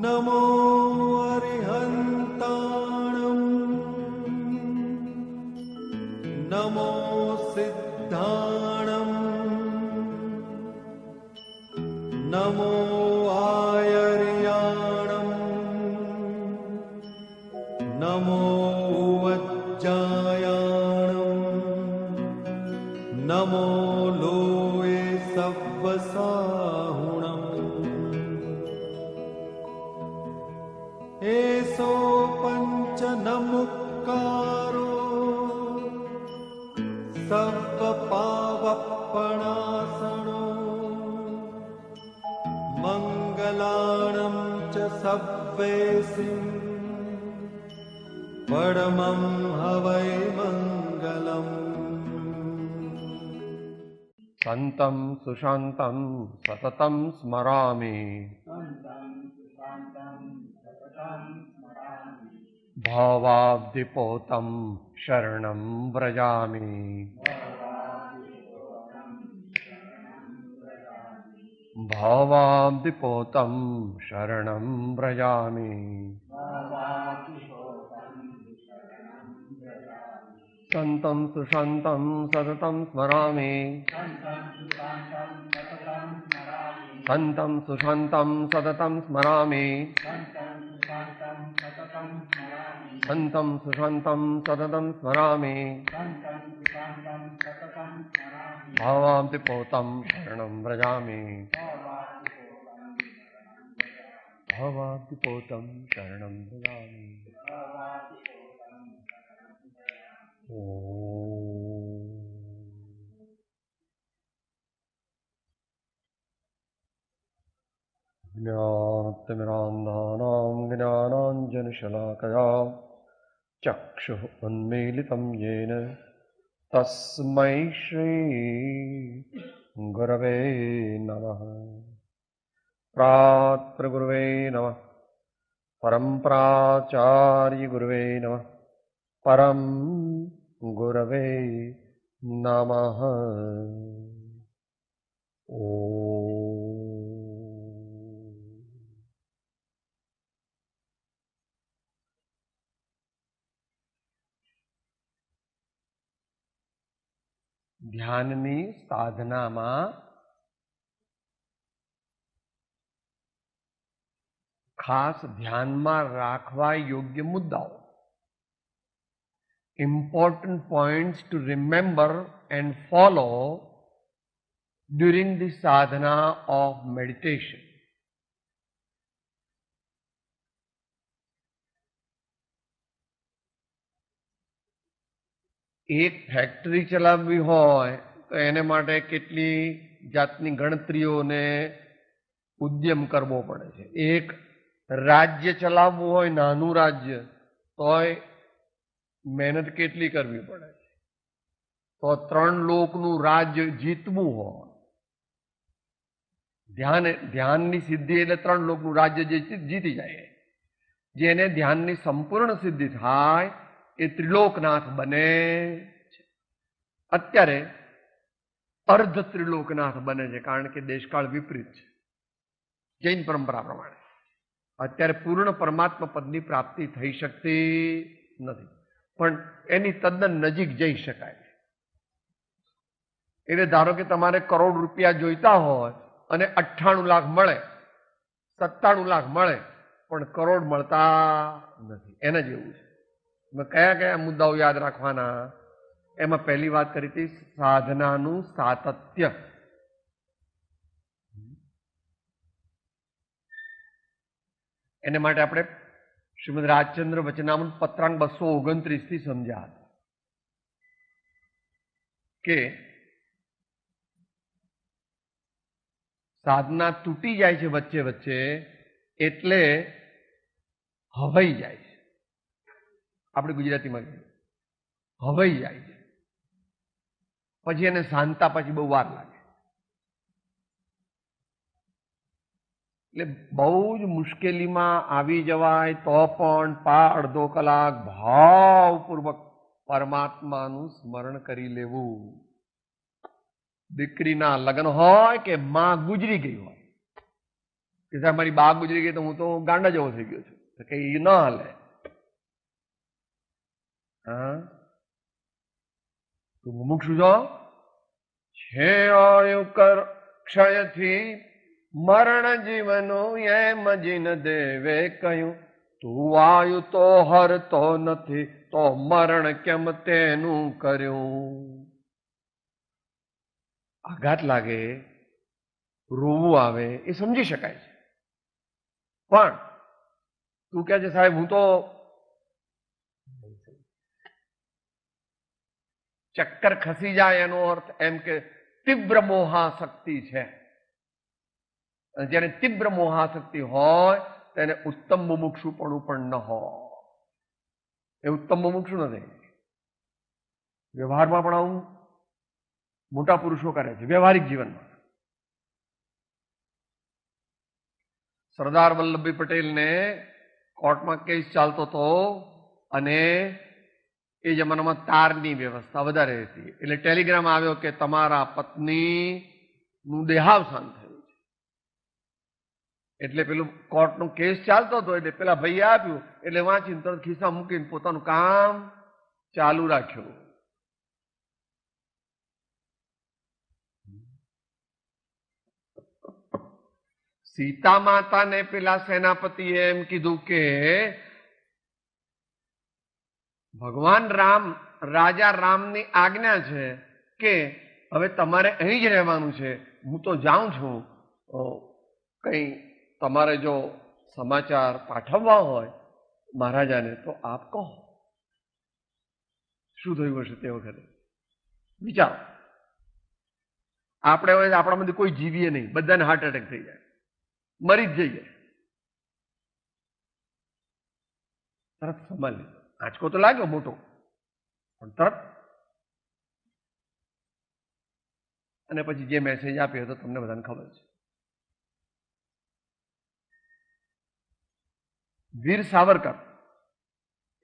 नमो अरिहन्ताणं नमो सिद्धाणं नमो आयर्याणं नमो वज्जायाणं नमो लोये सव्वसाहुणम् एसो पंच नमुक्कारो सर्वपावपणासनो मंगलाणं च सव्वेसिं परमं हवै मंगलम्। संतं सुशान्तं सततं स्मरामि भावाब्धिपोतं शरणं व्रजामि भावाब्धिपोतं शरणं व्रजामि संतं सुशान्तं सततं स्मरामि संतं सुशान्तं सततं स्मरामि संतं सुशान्तं सततं स्मरामि भावाब्धिपोतं शरणं व्रजामि भावाब्धिपोतं शरणं व्रजामि। ज्ञानतिमिरान्धानां ज्ञानाञ्जनशलाकया चक्षुः उन्मीलितं येन तस्मै श्री गुरवे नमः। प्रातर्गुरुवे नमः। परम्पराचार्य गुरुवे नमः। परम गुरवे नमः। ધ્યાનની સાધનામાં ખાસ ધ્યાનમાં રાખવા યોગ્ય મુદ્દાઓ, important points to remember and follow during the sadhana of meditation. એક ફેક્ટરી ચલાવવી હોય તો એને માટે કેટલી જાતની ગણતરીઓને ઉદ્યમ કરવો પડે છે. એક રાજ્ય ચલાવવું હોય, નાનું રાજ્ય, તોય મહેનત કેટલી કરવી પડે છે. તો 3 લોકનું રાજ્ય જીતવું હોય, ધ્યાનની સિદ્ધિ એટલે 3 લોકનું રાજ્ય જીતી જાય. જેને ધ્યાનની સંપૂર્ણ સિદ્ધિ થાય એ ત્રિલોકનાથ બને છે. અત્યારે અર્ધ ત્રિલોકનાથ બને છે, કારણ કે દેશકાળ વિપરીત છે જૈન પરંપરા પ્રમાણે. અત્યારે પૂર્ણ પરમાત્મા પદની પ્રાપ્તિ થઈ શકતી નથી, પણ એની તદ્દન નજીક જઈ શકાય. એટલે ધારો કે તમારે કરોડ રૂપિયા જોઈતા હોય અને 98 લાખ મળે, 97 લાખ મળે, પણ કરોડ મળતા નથી. એના જેવું છે. કયા કયા મુદ્દાઓ યાદ રાખવાના? એમાં પહેલી વાત કરી હતી સાધનાનું સાતત્ય. એને માટે આપણે શ્રીમદ રાજચંદ્ર વચનામૃત પત્રાંક 229 થી સમજ્યા હતા કે સાધના તૂટી જાય છે વચ્ચે વચ્ચે એટલે હવાઈ જાય છે. આપણે ગુજરાતીમાં હવાઈ જાય છે, પછી એને શાંતા પછી બહુ વાર લાગે. એટલે બહુ જ મુશ્કેલીમાં આવી જવાય તો પણ અડધો કલાક ભાવપૂર્વક પરમાત્માનું સ્મરણ કરી લેવું. દીકરીના લગ્ન હોય કે માં ગુજરી ગઈ હોય, કે સાહેબ મારી બા ગુજરી ગઈ તો હું તો ગાંડા જેવો થઈ ગયો છું, તો કે એ ન હાલે. હા, તું મુમુક્ષુ છો, છે આયુ કર ક્ષયથી મરણ જીવનું એમ જીન દેવે કહ્યું, તું આયુ તો હરતો નથી તો મરણ કેમ તેનું કર્યું. આઘાત લાગે, રોવું આવે એ સમજી શકાય છે, પણ તું કહે છે સાહેબ હું તો ચક્કર ખસી જાય એનો અર્થ એમ કે તીવ્ર મોહાશક્તિ છે. જેને તીવ્ર મોહાશક્તિ હોય તેને ઉત્તમ મુમુક્ષુપણું પણ ન હોય. એ ઉત્તમ મુમુક્ષુ નથી. વ્યવહારમાં પણ આવું મોટા પુરુષો કરે છે, વ્યવહારિક જીવનમાં. સરદાર વલ્લભભાઈ પટેલને કોર્ટમાં કેસ ચાલતો હતો અને એ જમાનામાં તારની વ્યવસ્થા વધારે હતી, એટલે ટેલિગ્રામ આવ્યો કે તમારા પત્નીનું દેહાવસાન થયું છે. એટલે પેલું કોર્ટનો કેસ ચાલતો હતો એટલે પેલા ભાઈએ આપ્યું એટલે વાંચીને તરત ખિસ્સા મૂકીને પોતાનું કામ ચાલુ રાખ્યું. સીતા માતાને પેલા સેનાપતિએ એમ કીધું કે ભગવાન રામ, રાજા રામની આજ્ઞા છે કે હવે તમારે અહીં જ રહેવાનું છે, હું તો જાઉં છું, કઈ તમારે જો સમાચાર પાઠવવા હોય મહારાજાને તો આપ કહો. શું થયું હશે તે વખતે વિચારો. આપણે હવે આપણામાંથી કોઈ જીવીએ નહીં, બધાને હાર્ટ એટેક થઈ જાય, મરી જ જઈએ. તરત સંભાળી લીધો. આંચકો તો લાગ્યો મોટો, પણ તરત. અને પછી જે મેસેજ આપ્યો તો તમને બધાને ખબર છે. વીર સાવરકર,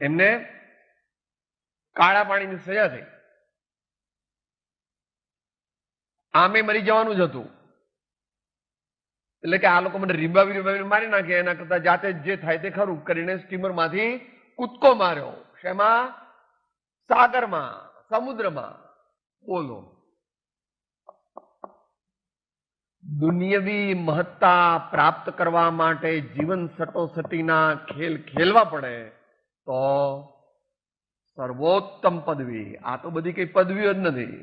એમને કાળા પાણીની સજા થઈ, આમે મરી જવાનું જ હતું. એટલે કે આ લોકો મને રીબાવી મારી નાખે એના કરતા જાતે જે થાય તે ખરું કરીને સ્ટીમરમાંથી કૂદકો માર્યો. શેમાં? સાગરમાં, સમુદ્રમાં. બોલો, દુનિયવી મહત્તા પ્રાપ્ત કરવા માટે જીવન સટોસટીના ખેલ ખેલવા પડે તો સર્વોત્તમ પદવી. આ તો બધી કઈ પદવીઓ જ નથી.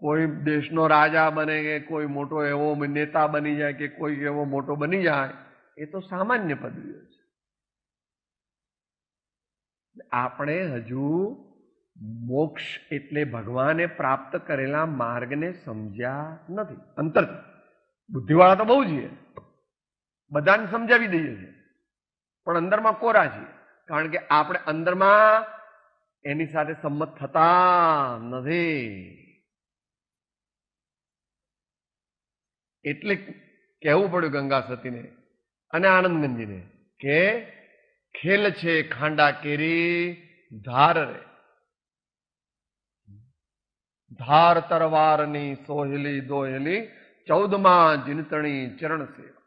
કોઈ દેશનો રાજા બને કે કોઈ મોટો એવો નેતા બની જાય કે કોઈ એવો મોટો બની જાય એ તો સામાન્ય પદવીઓ છે. આપણે હજુ મોક્ષ એટલે ભગવાને પ્રાપ્ત કરેલા માર્ગને સમજ્યા નથી. અંતર બુદ્ધિવાળા તો બહુ છીએ, બધાને સમજાવી દઈએ છીએ, પણ અંદરમાં કોરા છીએ, કારણ કે આપણે અંદરમાં એની સાથે સંમત થતા નથી. એટલે કહેવું પડ્યું ગંગા સતીને અને આનંદગંજીને કે ખેલ છે ખાંડા કેરી ધાર રે, ધાર તરવારની સોહેલી દોહેલી 14માં જીનતણી ચરણ સેવા.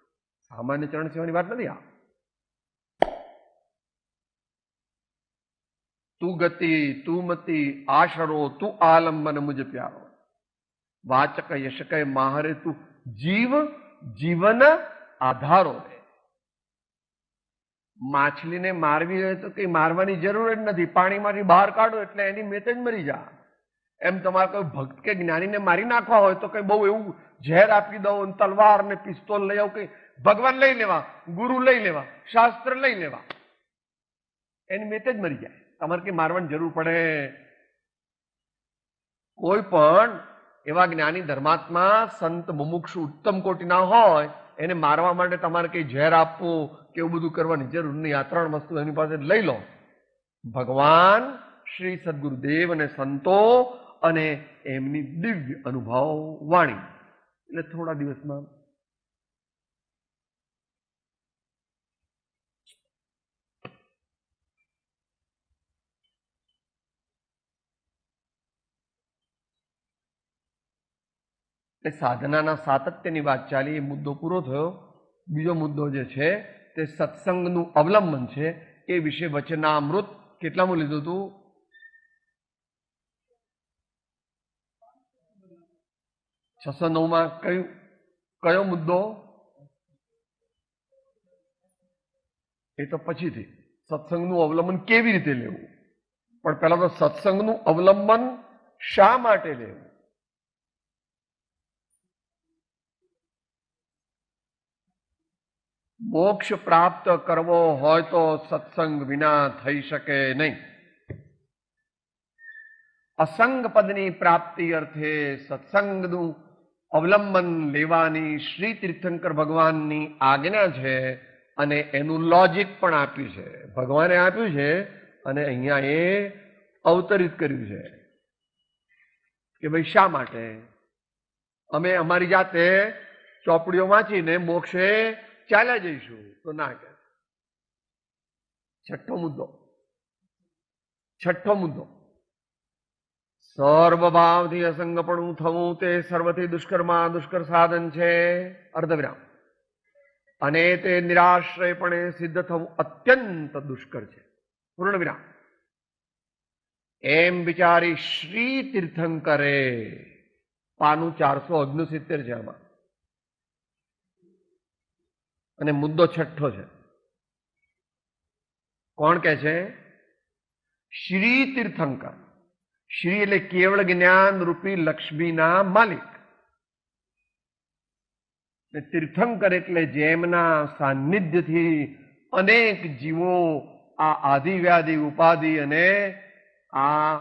સામાન્ય ચરણ સેવાની વાત નથી આ. તું ગતિ તું મતી આશરો તું આલંબન મુજ પ્યારો, વાચક યશક માહરે તું જીવ જીવન આધારો રે. માછલીને મારવી હોય તો કઈ મારવાની જરૂર જ નથી, પાણીમાંથી બહાર કાઢો એટલે એની મેતે જ મરી જા. એમ તમારે કોઈ ભક્ત કે જ્ઞાનીને મારી નાખવા હોય તો કઈ બહુ એવું ઝેર આપી દો, તલવાર ને પિસ્તોલ લઈ આવો, કઈ ભગવાન લઈ લેવા, ગુરુ લઈ લેવા, શાસ્ત્ર લઈ લેવા, એની મેતે જ મરી જાય. તમારે કઈ મારવાની જરૂર પડે? કોઈ પણ એવા જ્ઞાની ધર્માત્મા સંત મુમુક્ષુ ઉત્તમ કોટીના હોય એને મારવા માટે તમારે કઈ ઝેર આપવું કે એવું બધું કરવાની જરૂર નહીં. આ 3 વસ્તુ એની પાસે લઈ લો: ભગવાન, શ્રી સદગુરુદેવ અને સંતો અને એમની દિવ્ય અનુભવ વાણી. એટલે થોડા દિવસમાં સાધનાના સાતત્યની વાત ચાલી, એ મુદ્દો પૂરો થયો. બીજો મુદ્દો જે છે તે સત્સંગનું અવલંબન છે. એ વિશે વચનામૃત કેટલામું લીધું હતું? 609માં કયો મુદ્દો? એ તો પછીથી સત્સંગનું અવલંબન કેવી રીતે લેવું, પણ પહેલા તો સત્સંગનું અવલંબન શા માટે લેવું? મોક્ષ પ્રાપ્ત કરવો હોય તો સત્સંગ વિના થઈ શકે નહીં. અસંગ પદની પ્રાપ્તિ અર્થે સત્સંગનું અવલંબન લેવાની શ્રી તીર્થંકર ભગવાનની આજ્ઞા છે અને એનું લોજિક પણ આપ્યું છે. ભગવાને આપ્યું છે અને અહીંયા એ અવતરિત કર્યું છે કે ભાઈ શા માટે અમે અમારી જાતે ચોપડીઓ વાંચીને મોક્ષે ચાલ્યા જઈશું તો ના કહે. છઠ્ઠો મુદ્દો સર્વભાવથી અસંગપણું થવું તે સર્વથી દુષ્કર્મા દુષ્કર સાધન છે. અર્ધવિરામ. અને તે નિરાશ્રયપણે સિદ્ધ થવું અત્યંત દુષ્કર છે. પૂર્ણ વિરામ. એમ વિચારી શ્રી તીર્થંકરે પાનું 469 છે આમાં, અને મુદ્દો છઠ્ઠો છે. કોણ કે છે? શ્રી તીર્થંકર. શ્રી એટલે કેવળ જ્ઞાન રૂપી લક્ષ્મીના માલિક. તીર્થંકર એટલે જેમના સાનિધ્યથી અનેક જીવો આ આદિ વ્યાધિ ઉપાધિ અને આ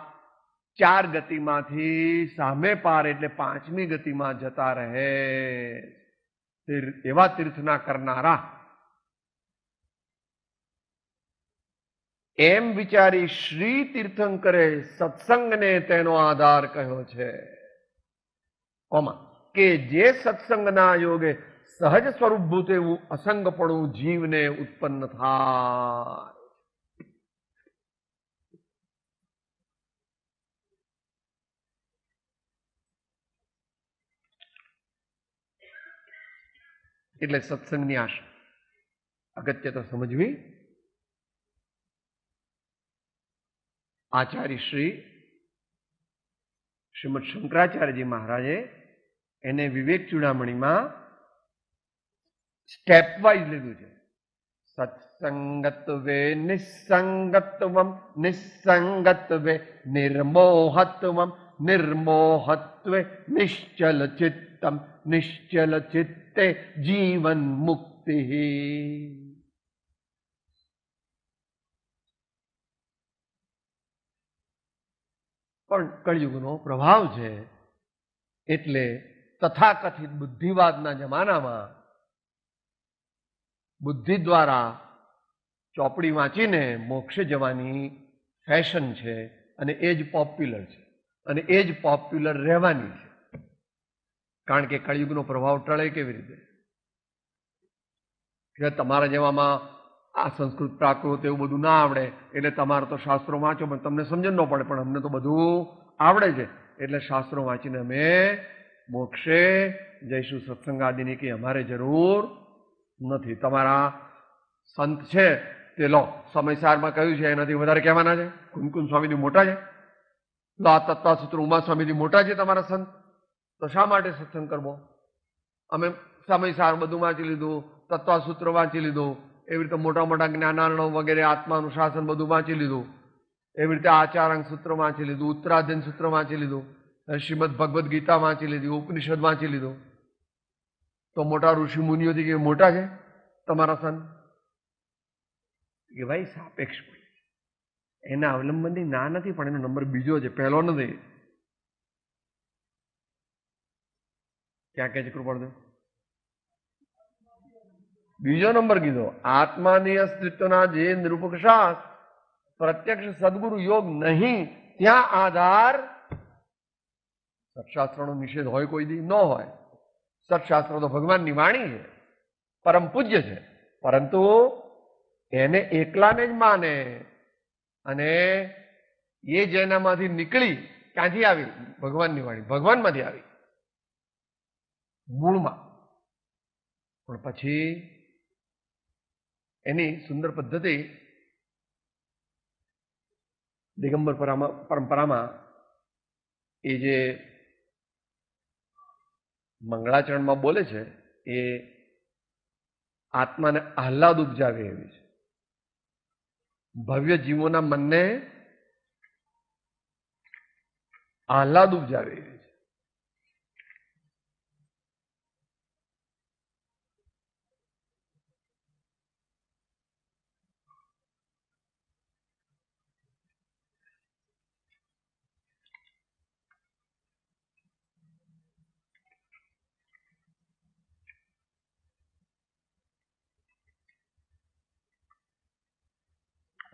4 ગતિમાંથી સામે પાર એટલે 5મી ગતિમાં જતા રહે એવા તીર્થના કરનારા. એમ વિચારી શ્રી તીર્થંકરે સત્સંગને તેનો આધાર કહ્યો છે. કે જે સત્સંગના યોગે સહજ સ્વરૂપભૂત એવું અસંગપણું જીવને ઉત્પન્ન થાય. એટલે સત્સંગની આશા અગત્યતા સમજવી. આચાર્ય શ્રીમદ શંકરાચાર્યજી મહારાજે એને વિવેક ચૂડામણીમાં સ્ટેપ વાઇઝ લીધું છે. સત્સંગત્વે નિસંગત્વમ, નિસંગત્વે નિર્મોહત્વમ, નિર્મોહત્વે નિશ્ચલ ચિત્તમ, નિશ્ચલ ચિત્તે જીવન મુક્તિ. પણ કળિયુગનો પ્રભાવ છે એટલે તથાકથિત બુદ્ધિવાદના જમાનામાં બુદ્ધિ દ્વારા ચોપડી વાંચીને મોક્ષે જવાની ફેશન છે અને એ જ પોપ્યુલર છે અને એ જ પોપ્યુલર રહેવાની છે. કારણ કે કળિયુગનો પ્રભાવ ટળે કેવી રીતે? કે તમારા જેવામાં આ સંસ્કૃત પ્રાકૃત એવું બધું ના આવડે એટલે તમારે તો શાસ્ત્રો વાંચો પણ તમને સમજણ ન પડે, પણ અમને તો બધું આવડે છે એટલે શાસ્ત્રો વાંચીને અમે મોક્ષે જઈશું. સત્સંગ આદિની કે અમારે જરૂર નથી. તમારા સંત છે તે લો, સમયસારમાં કહ્યું છે એનાથી વધારે કહેવાના છે. કુમકુમ સ્વામીજી મોટા છે, લો આ તત્વસૂત્ર ઉમા સ્વામીજી મોટા છે તમારા સંત, તો શા માટે સત્સંગ કરવો? અમે સમયસાર બધું વાંચી લીધું, તત્વસૂત્ર વાંચી લીધું, એવી રીતે મોટા મોટા જ્ઞાનાર્ણવ વગેરે આત્માનું શાસન બધું વાંચી લીધું, એવી રીતે આચારાંગ સૂત્ર વાંચી લીધું, ઉત્તરાધ્યન સૂત્ર વાંચી લીધું, શ્રીમદ ભગવદ્ ગીતા વાંચી લીધી, ઉપનિષદ વાંચી લીધું, તો મોટા ઋષિ મુનિઓથી કે મોટા છે તમારા સંત? કે ભાઈ સાપેક્ષ એના અવલંબનથી ના નથી, પણ એનો નંબર બીજો છે, પહેલો નથી. ક્યાં કે છે કૃપાળદેવ? બીજો નંબર કીધો. આત્માની અસ્તિત્વના જે નિરૂપક શાસ્ત્ર પ્રત્યક્ષ સદગુરુ યોગ નહીં, ત્યાં આધાર સત્શાસ્ત્રનો નિષેધ હોય કોઈ દી? ન હોય. સત્શાસ્ત્ર તો ભગવાનની વાણી છે, પરમ પૂજ્ય છે, પરંતુ એને એકલાને જ માને અને એ જેનામાંથી નીકળી ક્યાંથી આવી? ભગવાનની વાણી, ભગવાનમાંથી આવી મૂળમાં. પણ પછી એની સુંદર પદ્ધતિ દિગંબર પરંપરામાં એ જે મંગળાચરણમાં બોલે છે એ આત્માને આહલાદ ઉપજાવે એવી છે. ભવ્ય જીવોના મનને આહલાદ ઉપજાવે એવી છે.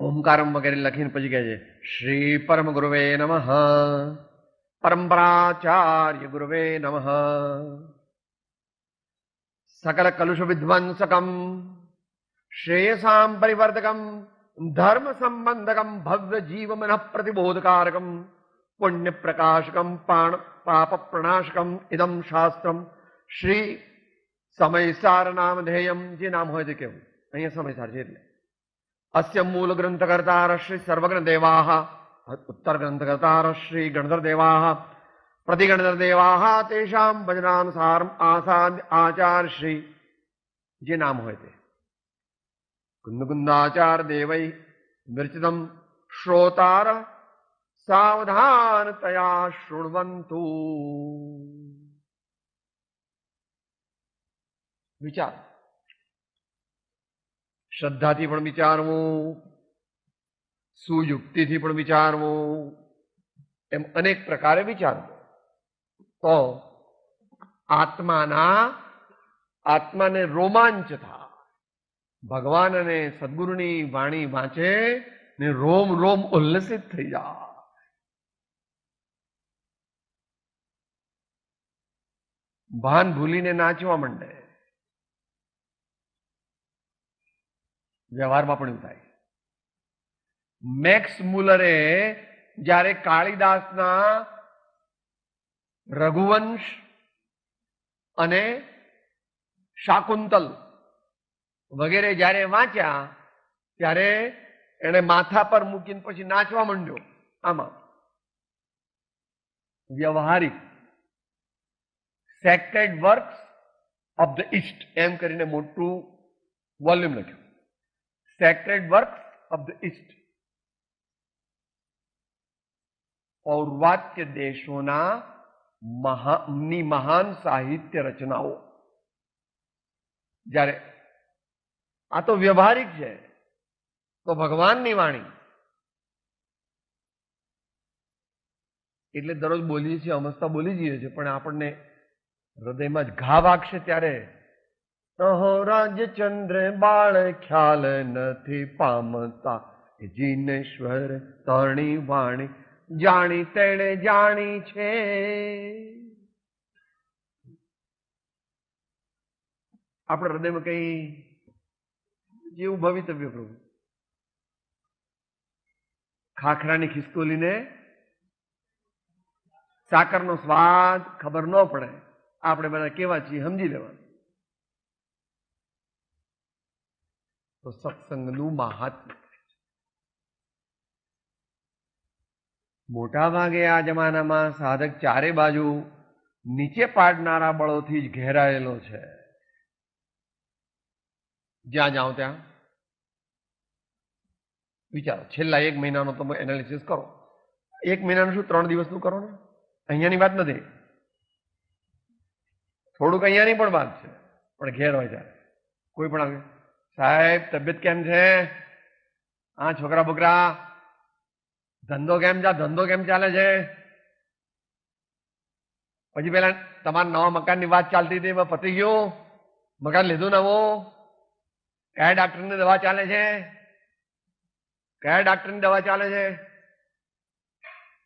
ઓમકારમ વગેરે લખીને પછી કહે છે શ્રી પરમ ગુરુવે નમઃ, પરંપરાચાર્ય ગુરુવે નમઃ, સકલ કલુષ વિધ્વંસકમ શ્રેયસામ પરિવર્તકમ ધર્મ સંબંધકમ ભવ્ય જીવ મન પ્રતિબોધકારકમ પુણ્ય પ્રકાશકમ પાપ પ્રણાશકમ ઇદમ શાસ્ત્રમ શ્રી સમયસાર નામધેયમ. જે નામ હોય તે કેવું, અહીંયા સમયસાર છે એટલે. અસ્ય મૂળ ગ્રંથકર્તા શ્રી સર્વગ્ન દેવાહ, ઉત્તર ગ્રંથકર્તા શ્રી ગણધર દેવાહ, પ્રતિગણધર દેવાહ તેષામ ભજનાનુસાર આચાર્ય શ્રી. જે નામ હોય તે કુંદકુંદાચાર દેવૈ વિરચિતમ શ્રોતાર સાવધાનતયા શૃણવંતુ. વિચાર, શ્રદ્ધાથી પણ વિચારવું, સુયુક્તિથી પણ વિચારવું, એમ અનેક પ્રકારે વિચારવું. તો આત્માને રોમાંચ થાય. ભગવાન અને સદગુરુની વાણી વાંચે ને રોમ રોમ ઉલ્લસિત થઈ જાય. ભાન ભૂલીને નાચવા માંડે. વ્યવહારમાં પણ એવું થાય. મેક્સ મુલરે જ્યારે કાળિદાસના રઘુવંશ અને શાકુંતલ વગેરે જ્યારે વાંચ્યા ત્યારે એને માથા પર મૂકીને પછી નાચવા માંડ્યો. આમાં વ્યવહારિક sacred works of the East એમ કરીને મોટું વોલ્યુમ લખ્યું. Sacred works of the East. પૌર્વાત્ય દેશોના મહાન સાહિત્ય રચનાઓ. જ્યારે આ તો વ્યવહારિક છે, તો ભગવાનની વાણી એટલે દરરોજ બોલીએ છીએ, અમસ્તા બોલી જઈએ છીએ, પણ આપણને હૃદયમાં જ ઘા વાગશે ત્યારે અહો રાજચંદ્ર બાળ ખ્યાલ નથી પામતા જીનેશ્વર તણી વાણી જાણી તેણે જાણી છે. આપણા હૃદયમાં કઈ જેવું ભવિતવ્ય પ્રભુ. ખાખરાની ખિસકોલીને સાકરનો સ્વાદ ખબર ન પડે. આપણે બધા કેવા છીએ સમજી લેવાનું. તો સત્સંગનું મહાત્મ્ય મોટા ભાગે આ જમાનામાં સાધક ચારે બાજુ નીચે પાડનારા બળોથી જ ઘેરાયેલો છે. જ્યાં જાઓ ત્યાં વિચારો. છેલ્લા 1 મહિનાનો તમે એનાલિસિસ કરો. 1 મહિનાનું શું 3 દિવસનું કરો ને. અહીંયાની વાત નથી, થોડુંક અહીંયાની પણ વાત છે, પણ ઘેર હોય ત્યારે કોઈ પણ આવે, સાહેબ તબિયત કેમ છે, હા છોકરા બોકરા ધંધો કેમ ચાલે છે. પછી પેલા તમારા નવા મકાનની વાત ચાલતી હતી, એમાં પતી ગયું, મકાન લીધું નવું, કયા ડાક્ટરની દવા ચાલે છે, કયા ડાક્ટરની દવા ચાલે છે.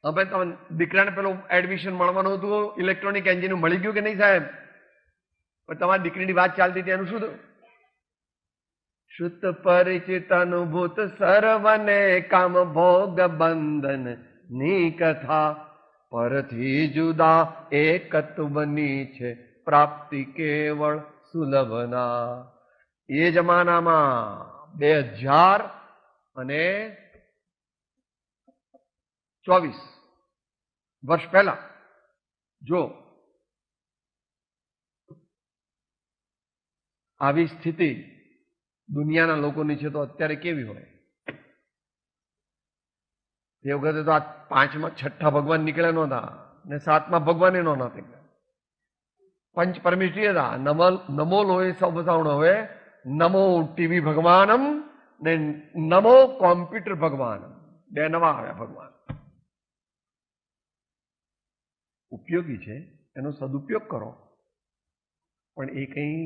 હવે તમે દીકરાને પેલું એડમિશન મળવાનું હતું ઇલેક્ટ્રોનિક એન્જિન, મળી ગયું કે નહીં સાહેબ? પણ તમારી દીકરીની વાત ચાલતી હતી, એનું શું થયું? શુદ્ધ પરિચિત અનુભૂત સર્વને કામ ભોગ બંધન ની કથા પરથી જુદા એકત્વની છે પ્રાપ્તિ કેવળ સુલભના. એ જમાનામાં 2024 વર્ષ પહેલા જો આવી સ્થિતિ દુનિયાના લોકોની છે તો અત્યારે કેવી હોય? તે વખતે તો આ 5મા 6ઠા ભગવાન નીકળ્યા નહોતા ને 7મા ભગવાને નહોતા નીકળ્યા. પંચ પરમેશ્વરી હતા. નમો લોહે સૌ બસાવણો. હવે નમો ટીવી ભગવાનમ ને નમો કોમ્પ્યુટર ભગવાનમ, 2 નવા આવ્યા ભગવાન. ઉપયોગી છે, એનો સદુપયોગ કરો, પણ એ કંઈ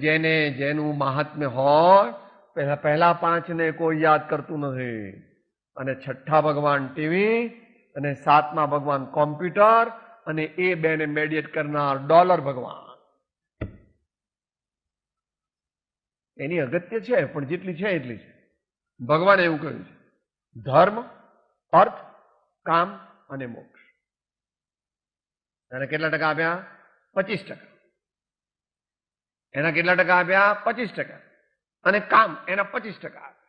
જેને જેનું મહાત્મ્ય હોય પહેલા 5ને કોઈ યાદ કરતું નથી, અને 6ઠા ભગવાન ટીવી અને 7મા ભગવાન કોમ્પ્યુટર અને એ 2ને મેડિએટ કરનાર ડોલર ભગવાન. એની અગત્ય છે પણ જેટલી છે એટલી છે. ભગવાને એવું કહ્યું છે, ધર્મ, અર્થ, કામ અને મોક્ષ. એને કેટલા ટકા આપ્યા? 25%. એના કેટલા ટકા આપ્યા? 25%. અને કામ એના 25% આપ્યા,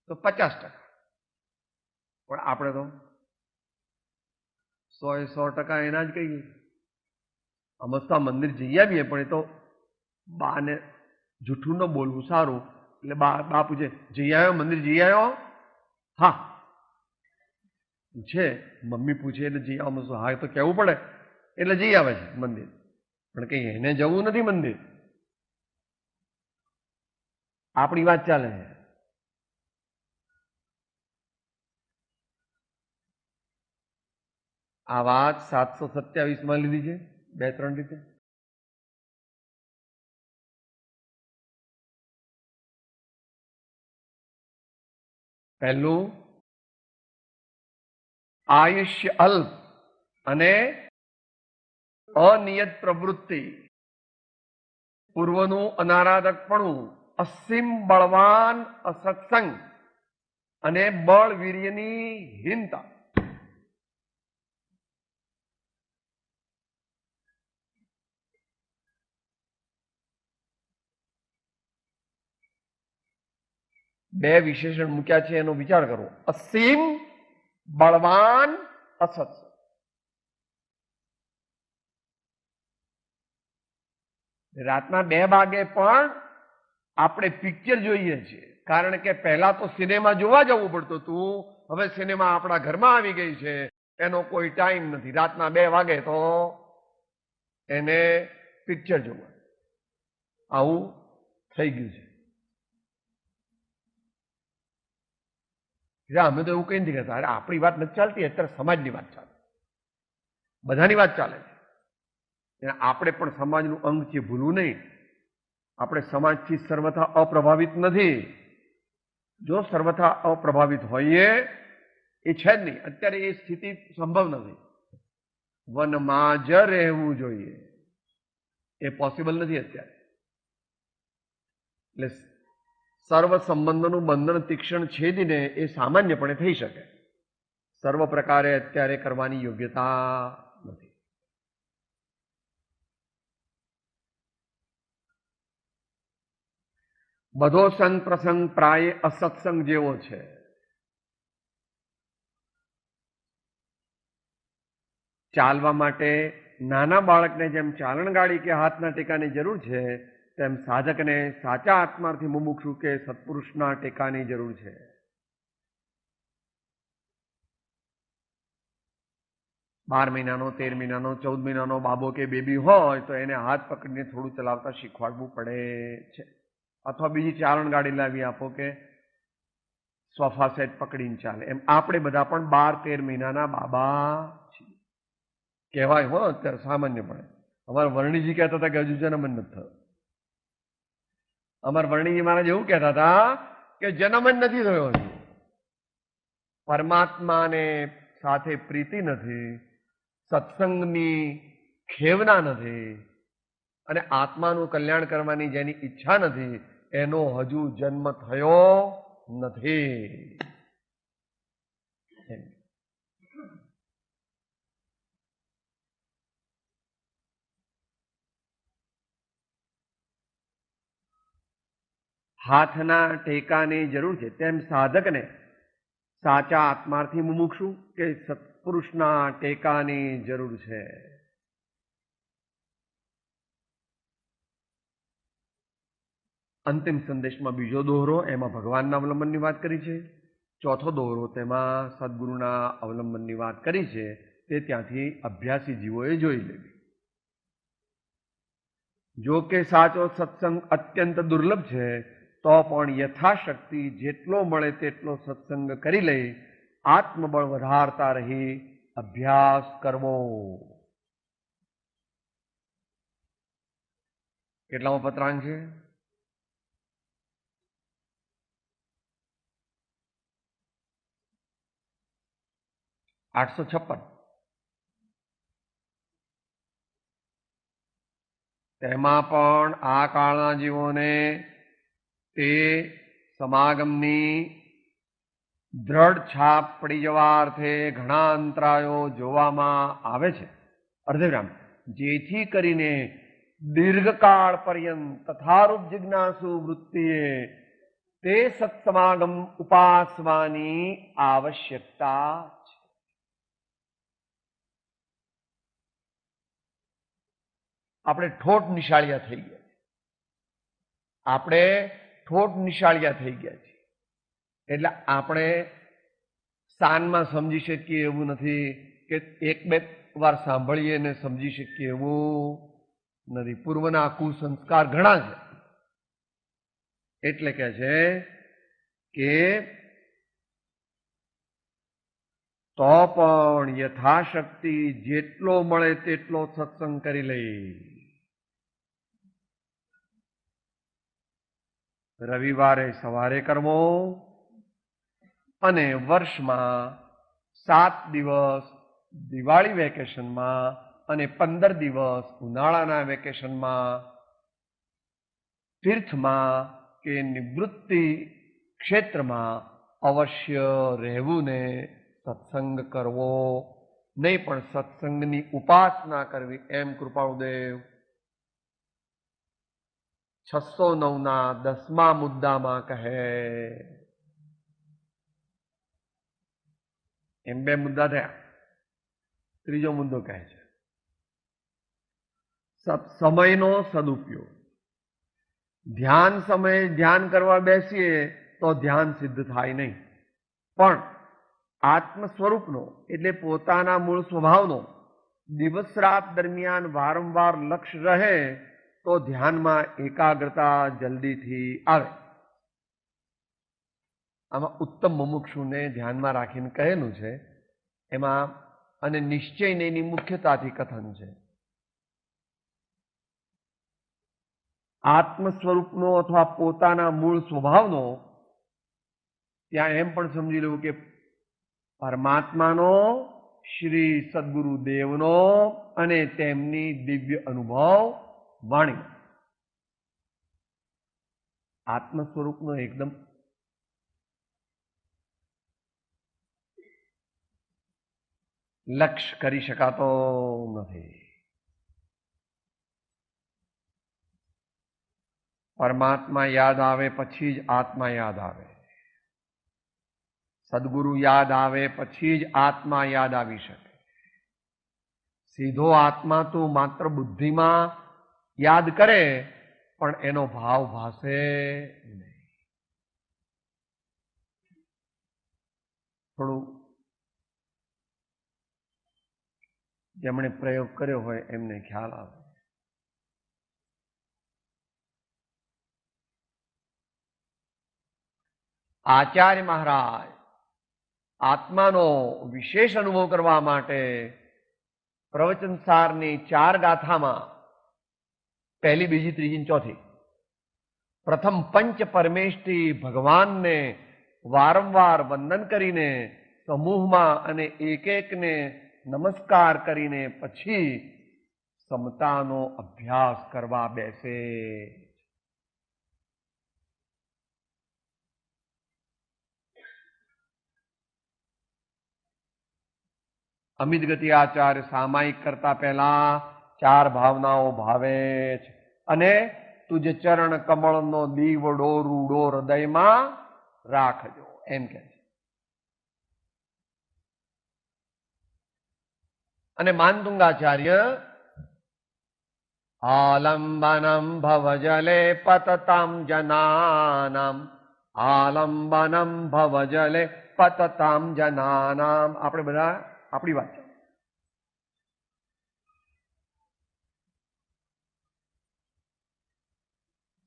તો 50%. પણ આપણે તો 100% એના જ કહીએ. અમસ્તા મંદિર જઈ આવીએ, પણ એ તો બાને જૂઠું ન બોલવું સારું. એટલે બા પૂછે, જઈ આવ્યો મંદિર? જઈ આવ્યો? હા પૂછે, મમ્મી પૂછે એટલે જઈ આવો. હા તો કહેવું પડે એટલે જઈ આવે છે મંદિર, પણ કઈ એને જવું નથી મંદિર. આપણી વાત ચાલે છે. આ વાત 727માં લીધી છે 2-3 રીતે. પહેલું, આયુષ્ય અલ્પ અને અનિયત પ્રવૃત્તિ, પૂર્વનું અનારાધકપણું, અસીમ બળવાન અસત્સંગ અને બળ વીર્યની હીનતા. બે વિશેષણ મૂક્યા છે, એનો વિચાર કરો. અસીમ, બળવાન, અસત્સંગ. રાતના 2 વાગે પણ આપણે પિક્ચર જોઈએ છીએ, કારણ કે પહેલા તો સિનેમા જોવા જવું પડતું હતું, હવે સિનેમા આપણા ઘરમાં આવી ગઈ છે. એનો કોઈ ટાઈમ નથી. રાતના 2 વાગે તો એને પિક્ચર જોવા. આવું થઈ ગયું છે. અમે તો એવું કઈ નથી કહેતા. અરે આપણી વાત નથી ચાલતી, અત્યારે સમાજની વાત ચાલે, બધાની વાત ચાલે છે. આપણે પણ સમાજનું અંગ છે, ભૂલવું નહીં. આપણે સમાજથી સર્વથા અપ્રભાવિત નથી. જો સર્વથા અપ્રભાવિત હોઈએ, એ છે જ નહીં. અત્યારે એ સ્થિતિ સંભવ નથી. વનમાં જ રહેવું જોઈએ, એ પોસિબલ નથી અત્યારે. એટલે સર્વ સંબંધોનું બંધન તીક્ષ્ણ છેદીને એ સામાન્યપણે થઈ શકે. સર્વ પ્રકારે અત્યારે કરવાની યોગ્યતા નથી. બધો સંગ પ્રસંગ પ્રાય અસત્સંગ જેવો છે. ચાલવા માટે નાના બાળકને જેમ ચાલણગાડી કે હાથના ટેકાની જરૂર છે, તેમ સાધકને સાચા આત્માર્થી મુમુક્ષુ કે સત્પુરુષના ટેકાની જરૂર છે. બાર મહિનાનો, 13 મહિનાનો, 14 મહિનાનો બાબો કે બેબી હોય તો એને હાથ પકડીને થોડું ચલાવતા શીખવાડવું પડે છે. અથવા બીજી ચાલણગાડી લાવી આપો કે સોફા સેટ પકડીને ચાલે. એમ આપણે બધા પણ 12-13 મહિનાના બાબા છીએ. કહેવાય હો અત્યારે સામાન્યપણે. અમારા વર્ણીજી કહેતા હતા કે હજુ જન્મ જ નથી થયો. અમારા વર્ણીજી મહારાજ એવું કહેતા હતા કે જન્મ જ નથી થયો હજુ. પરમાત્માને સાથે પ્રીતિ નથી, સત્સંગની ખેવના નથી, અને આત્માનું કલ્યાણ કરવાની જેની ઈચ્છા નથી, એનો હજુ જન્મ થયો નથી. હાથના ટેકાની જરૂર છે, તેમ સાધકને સાચા આત્માર્થી મુમુક્ષુ કે સત્પુરુષના ટેકાની જરૂર છે. અંતિમ સંદેશમાં બીજો દોહરો, એમાં ભગવાનના અવલંબનની વાત કરી છે. ચોથો દોહરો, તેમાં સદગુરુના અવલંબનની વાત કરી છે. તે ત્યાંથી અભ્યાસી જીવોએ જોઈ લેવી. જો કે સાચો સત્સંગ અત્યંત દુર્લભ છે, તો પણ યથાશક્તિ જેટલો મળે તેટલો સત્સંગ કરી લઈ આત્મબળ વધારતા રહી અભ્યાસ કરવો. કેટલામો પત્રાંક છે? 856. તેમાં પણ આ કાળના જીવોને તે સમાગમની દ્રઢ છાપ પડી જવા અર્થે ઘણા અંતરાયો જોવામાં આવે છે. અર્ધવિરામ. જેથી કરીને દીર્ઘકાળ પર્યંત તથારૂપ જિજ્ઞાસુ વૃત્તિએ તે સત્સમાગમ ઉપાસવાની આવશ્યકતા છે. આપણે ઠોઠ નિશાળિયા થઈ ગયા છીએ. એટલે આપણે સાનમાં સમજી શકીએ એવું નથી કે એક બે વાર સાંભળીએ ને સમજી શકીએ એવું નથી. પૂર્વના કુસંસ્કાર ઘણા છે. એટલે કે છે કે તો પણ યથાશક્તિ જેટલો મળે તેટલો સત્સંગ કરી લઈ. રવિવારે સવારે કરવો અને વર્ષમાં 7 દિવસ દિવાળી વેકેશનમાં અને 15 દિવસ ઉનાળાના વેકેશનમાં તીર્થમાં કે નિવૃત્તિ ક્ષેત્રમાં અવશ્ય રહેવું ને સત્સંગ કરવો. નહીં પણ સત્સંગની ઉપાસના કરવી. એમ કૃપાળુદેવ 609ના 10મા મુદ્દામાં કહે. એમ 2 મુદ્દા થયા. ત્રીજો મુદ્દો કહે છે સમયનો સદુપયોગ. ધ્યાન સમયે ધ્યાન કરવા બેસીએ તો ધ્યાન સિદ્ધ થાય નહીં, પણ આત્મ સ્વરૂપનો એટલે પોતાના મૂળ સ્વભાવનો દિવસ રાત દરમિયાન વારંવાર લક્ષ્ય રહે તો ધ્યાનમાં એકાગ્રતા જલ્દીથી આવે. આમાં ઉત્તમ મુમુક્ષુને ધ્યાનમાં રાખીને કહેલું છે. એમાં અને નિશ્ચયની મુખ્યતાથી કથન છે. આત્મ સ્વરૂપનો અથવા પોતાના મૂળ સ્વભાવનો, ત્યાં એમ પણ સમજી લેવું કે પરમાત્માનો, શ્રી સદગુરુદેવનો અને તેમની દિવ્ય અનુભવ વાણી. આત્મ સ્વરૂપનો એકદમ લક્ષ્ય કરી શકાતો નથી. પરમાત્મા યાદ આવે પછી જ આત્મા યાદ આવે. સદગુરુ યાદ આવે પછી જ આત્મા યાદ આવી શકે. સીધો આત્મા તો માત્ર બુદ્ધિમાં યાદ કરે પણ એનો ભાવ ભાસે નહીં. થોડું જેમણે પ્રયોગ કર્યો હોય એમને ખ્યાલ આવે. આચાર્ય મહારાજ આત્માનો વિશેષ અનુભવ કરવા માટે પ્રવચન સારની 4 ગાથામાં પહેલી, બીજી, ત્રીજી, ચોથી પ્રથમ પંચ પરમેષ્ઠી ભગવાનને વારંવાર વંદન કરીને સમૂહમાં અને એક એકને નમસ્કાર કરીને પછી સમતાનો અભ્યાસ કરવા બેસે. અમિત ગતિ આચાર્ય સામાયિક કરતા પહેલા 4 ભાવનાઓ ભાવે છે અને તુજ ચરણ કમળનો દીવડો રૂડો હૃદયમાં રાખજો, એમ કે છે. અને માનતુંગાચાર્ય આલંબનમ ભવજલે પતતામ જનાનામ, આલંબનમ ભવજલે પતતામ જનાનામ. આપણે બધા આપણી વાત છે.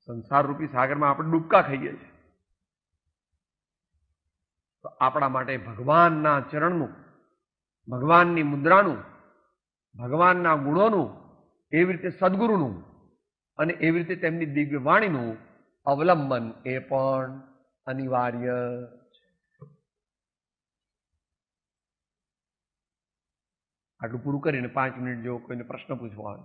સંસાર રૂપી સાગરમાં આપણે ડૂબકા ખાઈએ છીએ. તો આપણા માટે ભગવાનના ચરણનું, ભગવાનની મુદ્રાનું, ભગવાનના ગુણોનું, એવી રીતે સદગુરુનું અને એવી રીતે તેમની દિવ્ય વાણીનું અવલંબન એ પણ અનિવાર્ય છે. આટલું પૂરું કરીને 5 મિનિટ જેવો કોઈને પ્રશ્ન પૂછવાનો.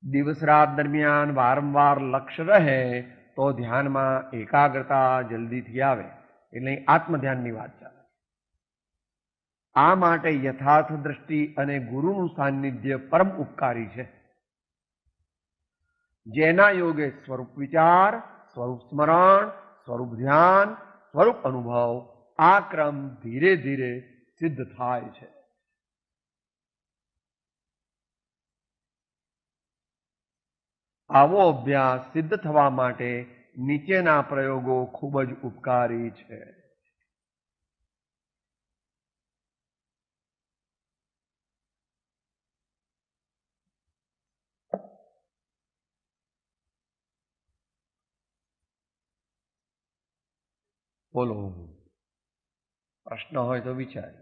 દિવસ રાત દરમિયાન વારંવાર લક્ષ્ય રહે તો ધ્યાનમાં એકાગ્રતા જલ્દીથી આવે. એટલે આત્મ ધ્યાનની વાત ચાલે. આ માટે યથાર્થ દ્રષ્ટિ અને ગુરુનું સાનિધ્ય પરમ ઉપકારી છે. જેના યોગે સ્વરૂપ વિચાર, સ્વરૂપ સ્મરણ, સ્વરૂપ ધ્યાન, સ્વરૂપ અનુભવ, આ ક્રમ ધીરે ધીરે સિદ્ધ થાય છે. આવો અભ્યાસ સિદ્ધ થવા માટે નીચેના પ્રયોગો ખૂબ જ ઉપકારી છે. બોલો, પ્રશ્ન હોય તો વિચાર.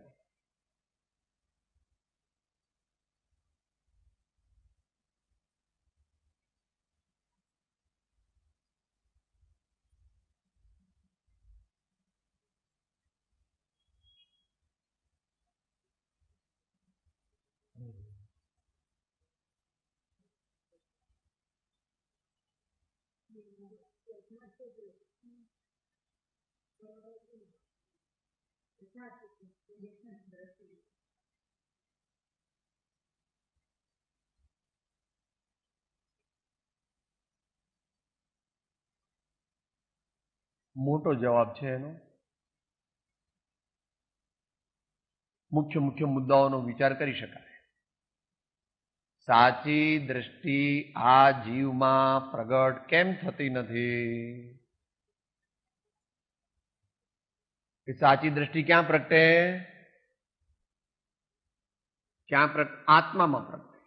મોટો જવાબ છે એનો. મુખ્ય મુખ્ય મુદ્દાઓનો વિચાર કરી શકાય. સાચી દ્રષ્ટિ આ જીવમાં પ્રગટ કેમ થતી નથી? એ સાચી દ્રષ્ટિ ક્યાં પ્રગટે? ક્યાં પ્રગટે? આત્મામાં પ્રગટે.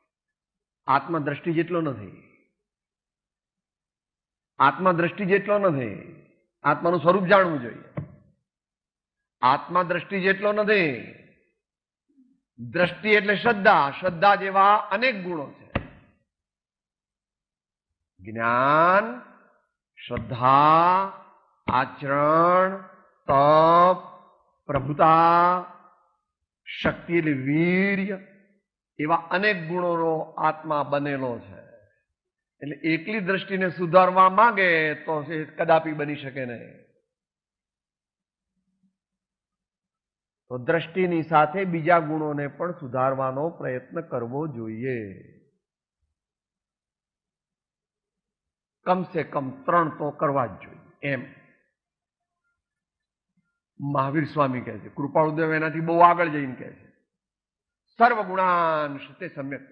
આત્મા દ્રષ્ટિ જેટલો નથી. આત્મા દ્રષ્ટિ જેટલો નથી. આત્માનું સ્વરૂપ જાણવું જોઈએ. આત્મા દ્રષ્ટિ જેટલો નથી. દ્રષ્ટિ એટલે શ્રદ્ધા. શ્રદ્ધા જેવા અનેક ગુણો છે. જ્ઞાન, શ્રદ્ધા, આચરણ, તપ, પ્રભુતા, શક્તિ એટલે વીર્ય, એવા અનેક ગુણોનો આત્મા બનેલો છે. એટલે એકલી દ્રષ્ટિને સુધારવા માંગે તો કદાપી બની શકે નહીં. તો દ્રષ્ટિની સાથે બીજા ગુણોને પણ સુધારવાનો પ્રયત્ન કરવો જોઈએ. કમસે કમ 3 તો કરવા જ જોઈએ. એમ મહાવીર સ્વામી કહે છે. કૃપાળુદેવ એનાથી બહુ આગળ જઈને કહે છે, સર્વગુણાંશ તે સમ્યક.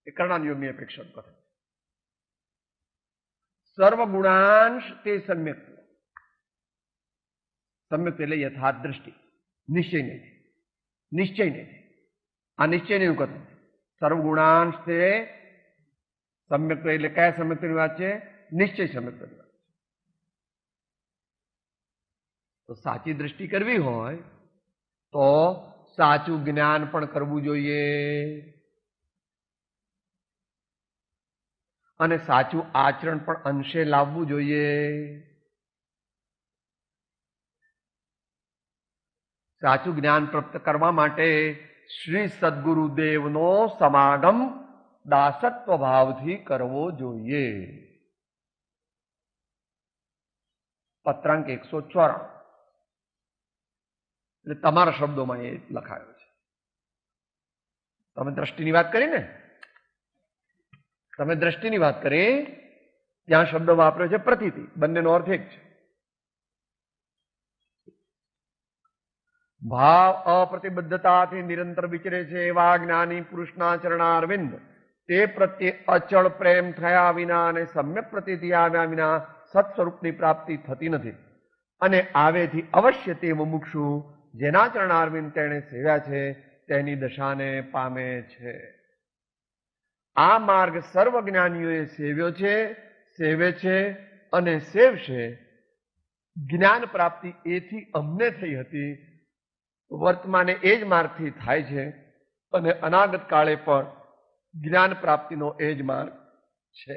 એ કર્ણાન યોગની અપેક્ષા કરે. સર્વગુણાંશ તે સમ્યક. સમ્યક એટલે યથાર્થ દ્રષ્ટિ, નિશ્ચય નહીં. નિશ્ચય નહીં. આ નિશ્ચય નહીં કથન. સર્વગુણાંશ તે સમ્યક એટલે કયા સમ્યકની વાત છે? નિશ્ચય સમ્યકની વાત. તો સાચી દ્રષ્ટિ કરવી હોય તો સાચું જ્ઞાન પણ કરવું જોઈએ અને સાચું આચરણ પણ અંશે લાવવું જોઈએ. સાચું જ્ઞાન પ્રાપ્ત કરવા માટે શ્રી સદગુરુદેવનો સમાગમ દાસત્વ ભાવથી કરવો જોઈએ. પત્રાંક 194. એટલે તમારા શબ્દોમાં એ લખાયો છે. તમે દ્રષ્ટિની વાત કરી ને, તમે દ્રષ્ટિની વાત કરી, ત્યાં શબ્દ વાપર્યો છે પ્રતીતિ, બંનેનો અર્થ એક છે. ભાવ અપ્રતિબદ્ધતાથી નિરંતર વિચરે છે એવા જ્ઞાની પુરુષના ચરણારવિંદ તે પ્રત્યે અચળ પ્રેમ થયા વિના અને સમ્યક પ્રતીતિ આવ્યા વિના સત સ્વરૂપની પ્રાપ્તિ થતી નથી. અને આવેથી અવશ્ય તે મુમુક્ષુ જેના ચરણારવિંદ તેણે સેવ્યા છે તેની દશાને પામે છે. આ માર્ગ સર્વ જ્ઞાનીઓએ સેવ્યો છે, સેવે છે અને સેવશે. જ્ઞાન પ્રાપ્તિ એથી અમને થઈ હતી, વર્તમાને એ જ માર્ગથી થાય છે અને અનાગત કાળે પણ જ્ઞાન પ્રાપ્તિનો એ જ માર્ગ છે.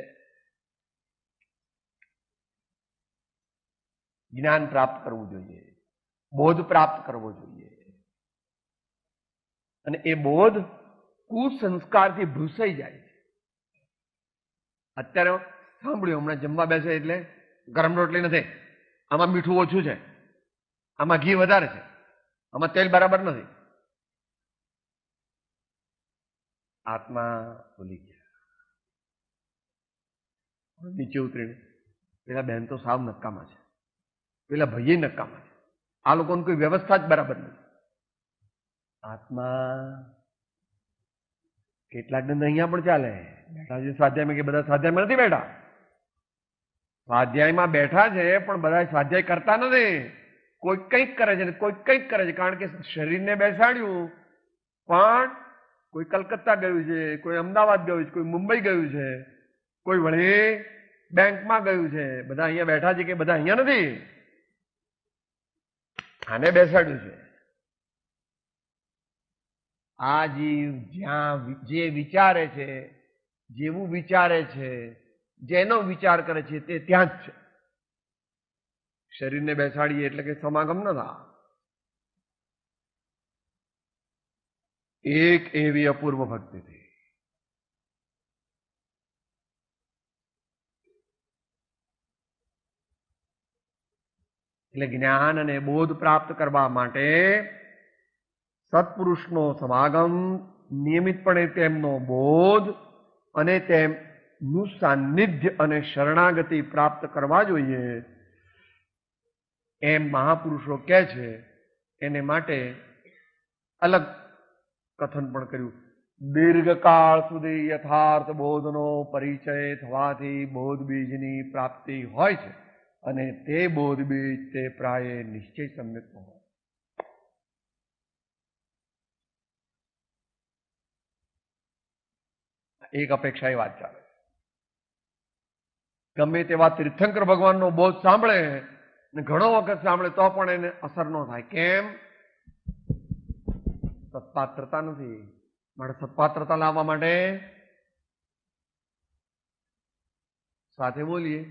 જ્ઞાન પ્રાપ્ત કરવું જોઈએ, બોધ પ્રાપ્ત કરવો જોઈએ, અને એ બોધ કુસંસ્કારથી ભૂસાઈ જાય છે. અત્યારે સાંભળ્યું, હમણાં જમવા બેસે એટલે ગરમ રોટલી નથી, આમાં મીઠું ઓછું છે, આમાં ઘી વધારે છે, આમાં તેલ બરાબર નથી. આત્મા ભૂલી ગયા. નીચે ઉતરીને પેલા બહેન તો સાવ નકામા છે, પેલા ભાઈ નકામા છે, આ લોકોની કોઈ વ્યવસ્થા જ બરાબર નથી. આત્મા કેટલાક ને અહીંયા પણ ચાલે બેઠા છે સ્વાધ્યાયમાં, કે બધા સ્વાધ્યાયમાં નથી બેઠા. સ્વાધ્યાયમાં બેઠા છે પણ બધા સ્વાધ્યાય કરતા નથી. કોઈ કંઈક કરે છે ને કોઈ કંઈક કરે છે, કારણ કે શરીરને બેસાડ્યું, પણ કોઈ કલકત્તા ગયું છે, કોઈ અમદાવાદ ગયું છે, કોઈ મુંબઈ ગયું છે, કોઈ વળી બેંકમાં ગયું છે. બધા અહીંયા બેઠા છે કે બધા અહીંયા નથી? આને બેસાડ્યું છે. આ જીવ જ્યાં જે વિચારે છે, જેવું વિચારે છે, જેનો વિચાર કરે છે તે ત્યાં જ છે. શરીરને બેસાડીએ એટલે કે સમાગમ ન થાય. એક એવી અપૂર્વ ભક્તિ હતી. એટલે જ્ઞાન અને બોધ પ્રાપ્ત કરવા માટે સત્પુરુષનો સમાગમ, નિયમિતપણે તેમનો બોધ અને તેમનું સાનિધ્ય અને શરણાગતિ પ્રાપ્ત કરવા જોઈએ એમ મહાપુરુષો કહે છે. એને માટે અલગ કથન પણ કર્યું. દીર્ઘકાળ સુધી યથાર્થ બોધનો પરિચય થવાથી બોધ બીજની પ્રાપ્તિ હોય છે, અને તે બોધ બીજ તે પ્રાય નિશ્ચય સમ્યક હોય. એક અપેક્ષા એ વાત ચાલે. ગમે તેવા તીર્થંકર ભગવાનનો બોધ સાંભળે ને ઘણો વખત સાંભળે તો પણ એને અસર ન થાય. કેમ? સત્પાત્રતા નથી. માટે સત્પાત્રતા લાવવા માટે સાથે બોલીએ.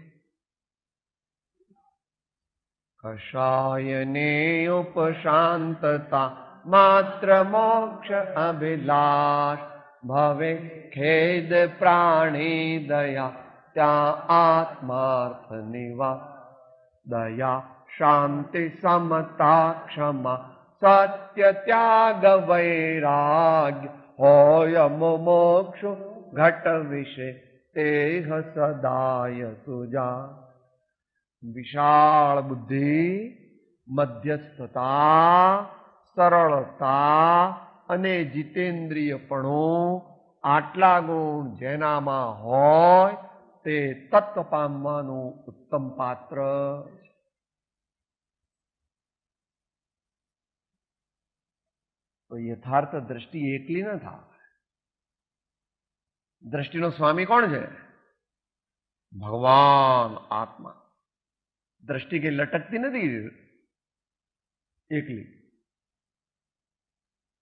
કષાયને ઉપશાંતતા માત્ર મોક્ષ અભિલાષ ભવે ખેદ પ્રાણી દયા ત્યાં આત્માર્થ નિવાસ. દયા શાંતિ સમતા ક્ષમા સત્ય ત્યાગ વૈરાગ્ય હોય મોક્ષ ઘટ વિશે તેહ સદાય સુજા. વિશાળ બુદ્ધિ, મધ્યસ્થતા, સરળતા અને જીતેન્દ્રિયપણું, આટલા ગુણ જેનામાં હોય તે તત્વ પામવાનું ઉત્તમ પાત્ર. તો યથાર્થ દ્રષ્ટિ એકલી ન થાય. દ્રષ્ટિનો સ્વામી કોણ છે? ભગવાન આત્મા. દ્રષ્ટિ કે લટકતી નથી એકલી.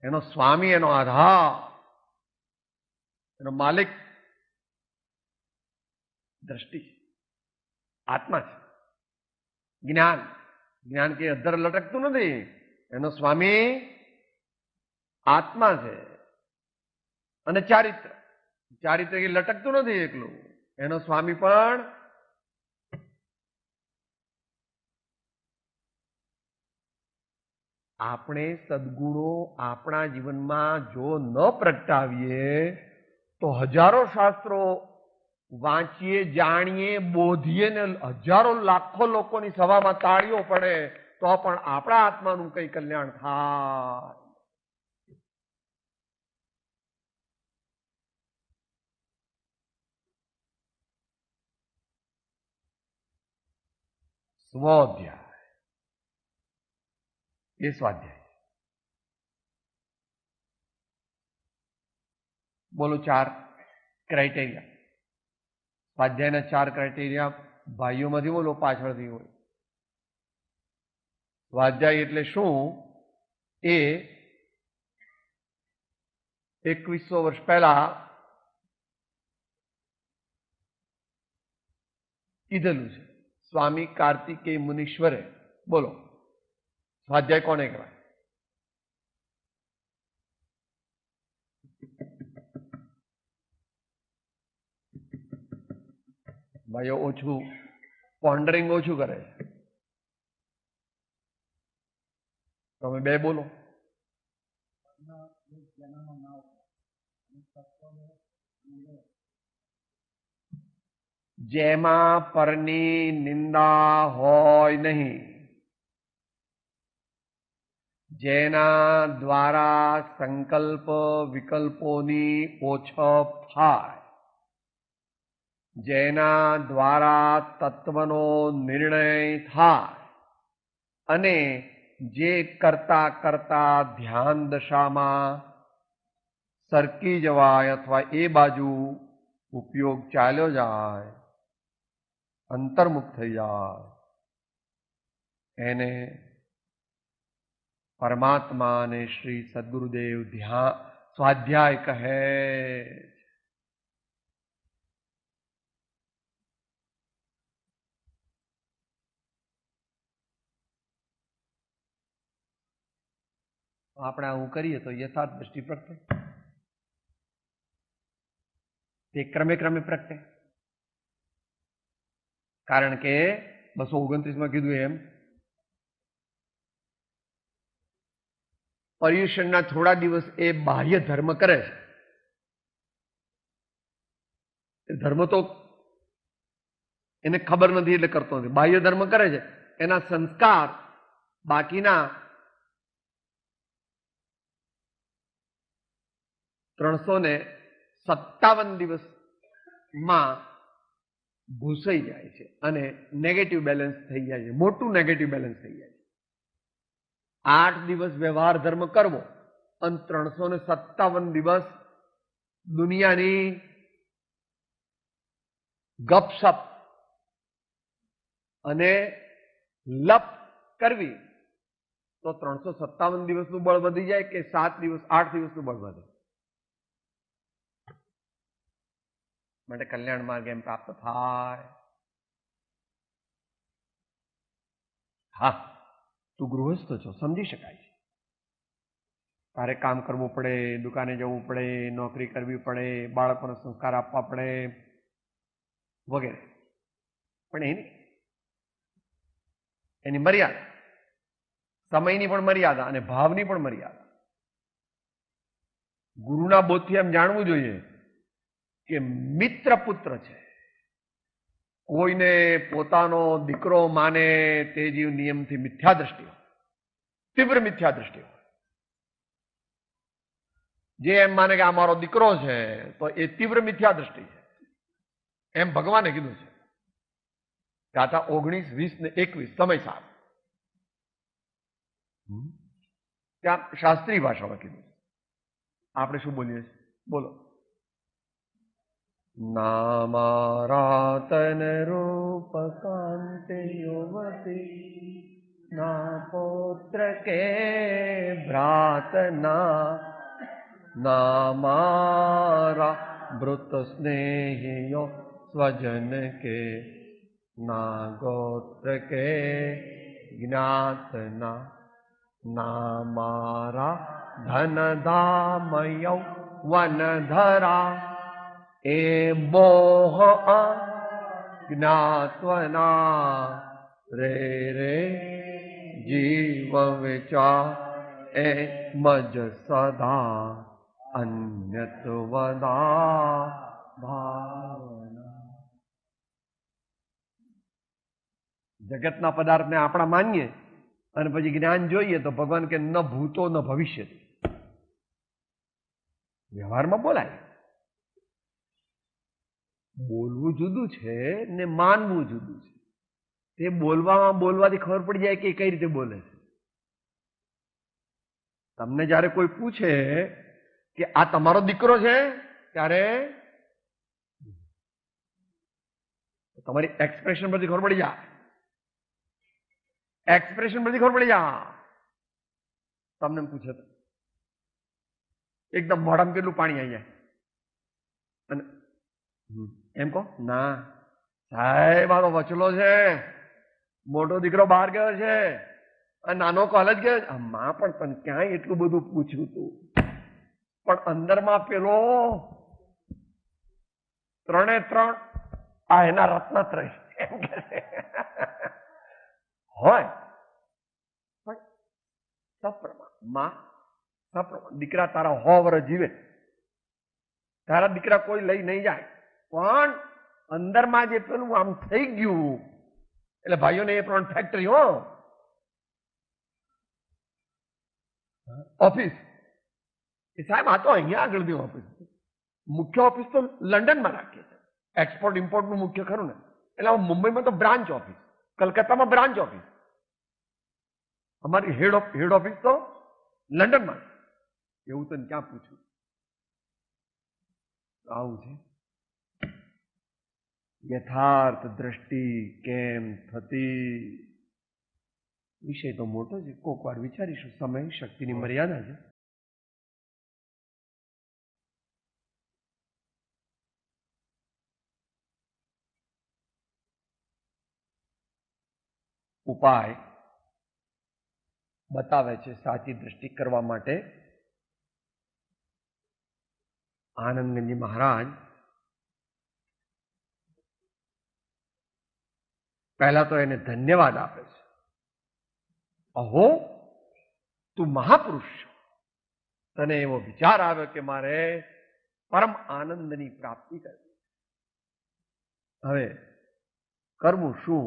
એનો સ્વામી, એનો આધાર, એનો માલિક દ્રષ્ટિ આત્મા છે. જ્ઞાન, જ્ઞાન કે અધર લટકતું નથી. એનો સ્વામી આત્મા છે. અને ચારિત્ર, ચારિત્ર કે લટકતું નથી એકલું. એનો સ્વામી પણ આપણે સદગુણો આપણા જીવનમાં જો ન પ્રગટાવીએ તો હજારો શાસ્ત્રો વાંચીએ, જાણીએ, બોધીએ ને હજારો લાખો લોકોની સભામાં તાળીઓ પડે તો પણ આપણા આત્માનું કઈ કલ્યાણ થાય. સ્વાધ્યાય એ સ્વાધ્યાય. બોલો 4 ક્રાઇટેરિયા. સ્વાધ્યાયના 4 ક્રાઇટેરિયા ભાઈઓમાંથી બોલો, પાછળથી હોય. સ્વાધ્યાય એટલે શું? એ 2100 વર્ષ પહેલા કીધેલું છે સ્વામી કાર્તિકેય મુનીશ્વરે. બોલો, સ્વાધ્યાય કોને કહેવાય? ભાઈઓ ઓછું પોન્ડરિંગ ઓછું કરે છે. તમે બે બોલો. જેમાં પરની નિંદા હોય નહીં, જેના દ્વારા સંકલ્પ વિકલ્પોની ઓછપ થાય, જેના દ્વારા તત્વનો નિર્ણય થાય અને જે કરતા કરતા ધ્યાન દશામાં સરકી જવાય અથવા એ બાજુ ઉપયોગ ચાલ્યો જાય, અંતર્મુખ થઈ જાય, એને પરમાત્મા અને શ્રી સદગુરુદેવ સ્વાધ્યાય કહે. આપણે આવું કરીએ તો યથાર્થ દ્રષ્ટિ પ્રગટે, તે ક્રમે ક્રમે પ્રગટે. કારણ કે 229 કીધું એમ પર્યુષણના થોડા દિવસ એ બાહ્ય ધર્મ કરે છે. ધર્મ તો એને ખબર નથી એટલે કરતો નથી. બાહ્ય ધર્મ કરે છે, એના સંસ્કાર બાકીના 357 દિવસમાં ભૂસાઈ જાય છે અને નેગેટિવ બેલેન્સ થઈ જાય છે, મોટું નેગેટિવ બેલેન્સ થઈ જાય છે. 8 દિવસ વ્યવહાર ધર્મ કરવો અને 357 દિવસ દુનિયાની ગપસપ અને લપ કરવી તો 357 દિવસનું બળ વધી જાય કે 7 દિવસ 8 દિવસનું બળ વધે. માટે કલ્યાણ માર્ગ એમ પ્રાપ્ત થાય. હા, તું ગૃહસ્થ છો, સમજી શકાય છે. તારે કામ કરવું પડે, દુકાને જવું પડે, નોકરી કરવી પડે, બાળકોને સંસ્કાર આપવા પડે વગેરે. પણ એની મર્યાદા, સમયની પણ મર્યાદા અને ભાવની પણ મર્યાદા. ગુરુના બોધથી એમ જાણવું જોઈએ કે મિત્ર પુત્ર છે. કોઈને પોતાનો દીકરો માને તે જીવ નિયમથી મિથ્યા દ્રષ્ટિ હોય, તીવ્ર મિથ્યા દ્રષ્ટિ હોય. જે એમ માને કે આ મારો દીકરો છે તો એ તીવ્ર મિથ્યા દ્રષ્ટિ છે. એમ ભગવાને કીધું છે. ગાથા 19, 20 ને 21 સમય સાર. ત્યાં શાસ્ત્રી ભાષામાં કીધું. આપણે શું બોલીએ છીએ? બોલો. નામારાતન રૂપ કાંતે યુવતી ના પુત્ર કે ભ્રાતના નામારા ભૃત સ્નેહિયો સ્વજન કે ના ગોત્ર કે જ્ઞાતના નામારા ધન ધામયૌ વનધરા એ મોહ જ્ઞાત્વના રે રે જીવ વિચાર એ મજ સદા અન્યત વદા ભાવના. જગતના પદાર્થને આપણા માનીએ અને પછી જ્ઞાન જોઈએ તો ભગવાન કે ન ભૂતો ન ભવિષ્ય. વ્યવહારમાં બોલાય, બોલવું જુદું છે ને માનવું જુદું છે. તે બોલવાથી ખબર પડી જાય કે કઈ રીતે બોલે છે. તમને જયારે કોઈ પૂછે કે આ તમારો દીકરો છે ત્યારે તમારી એક્સપ્રેશન પરથી ખબર પડી જાય. એક્સપ્રેશન પરથી ખબર પડી જાય. તમને પૂછે તો એકદમ મોઢામાં કેટલું પાણી આવી જાય અને એમ કહો ના સાહેબ મારો વચલો છે, મોટો દીકરો બહાર ગયો છે, નાનો કોલેજ ગયો. માં પણ તને ક્યાંય એટલું બધું પૂછ્યું તું, પણ અંદરમાં પેલો 3 આ એના રત્નત્રય એમ કે હોય. પણ સપ્રમાણ માં સપ્રમાણ દીકરા તારા 100 વર્ષ જીવે, તારા દીકરા કોઈ લઈ નહીં જાય, પણ અંદરમાં જે પેલું આમ થઈ ગયું એટલે ભાઈઓને એ પ્રમાણે ફેક્ટરી હો ઓફિસ એ સાહેબ આ તો અહીંયા આગળ દી ઓફિસ, મુખ્ય ઓફિસ તો લંડનમાં રાખીએ છીએ, એક્સપોર્ટ ઇમ્પોર્ટનું મુખ્ય ખરું ને, એટલે મુંબઈમાં તો બ્રાન્ચ ઓફિસ, કલકત્તામાં બ્રાન્ચ ઓફિસ, અમારી હેડ ઓફિસ તો લંડનમાં. એવું તો ક્યાં પૂછ્યું? આવું છે. યથાર્થ દ્રષ્ટિ કેમ થતી વિષય તો મોટો છે, કોક વાર વિચારીશું. સમય શક્તિની મર્યાદા છે. ઉપાય બતાવે છે સાચી દ્રષ્ટિ કરવા માટે. આનંદગંજી મહારાજ પહેલા તો એને ધન્યવાદ આપે છે. અહો તું મહાપુરુષ, તને એવો વિચાર આવ્યો કે મારે પરમ આનંદની પ્રાપ્તિ કરવી. હવે કરવું શું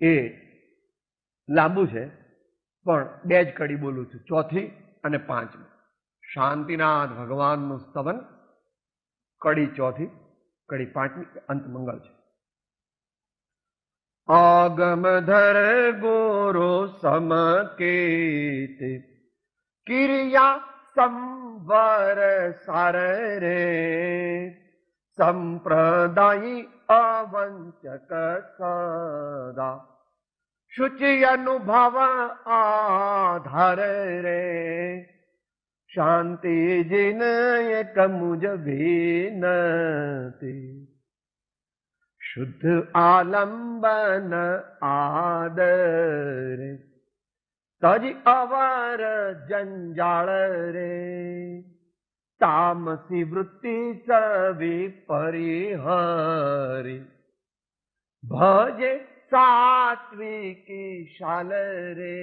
એ લાંબુ છે, પણ 2 જ કડી બોલું છું, 4th અને 5th. શાંતિનાથ ભગવાનનું સ્તવન, કડી 4th, કડી 5th અંત મંગળ છે. આગમધર ગુરુ સમકેત કિરિયા સંવર સાર રે સંપ્રદાયી અવંચક સદા શુચિ અનુભવ આધાર રે શાંતિ જીન એક મુજ વિનતી શુદ્ધ આલંબન આદર તજ અવર જંજાળ રે તામસી વૃત્તિ સવી પરિહરી ભજે સાત્વિકી શાલ રે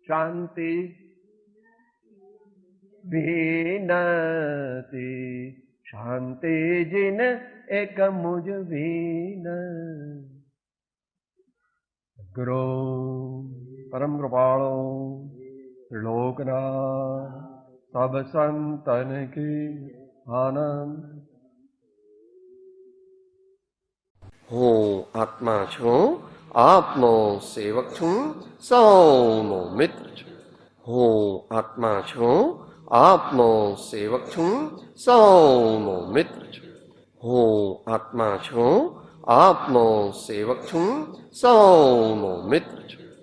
શાંતિ વિનતી શાંતિ જીન એક મુજ વિન. ગુરુ પરમ કૃપાળો લોકના સબ સંતન કી આનંદ. હું આત્મા છું, આપનો સેવક છું, સૌનો મિત્ર છું. હું આત્મા છું, આપનો સેવક છું, સૌનો મિત્ર છું. હું આત્મા છું, આપનો સેવક છું, સૌનો મિત્ર છું.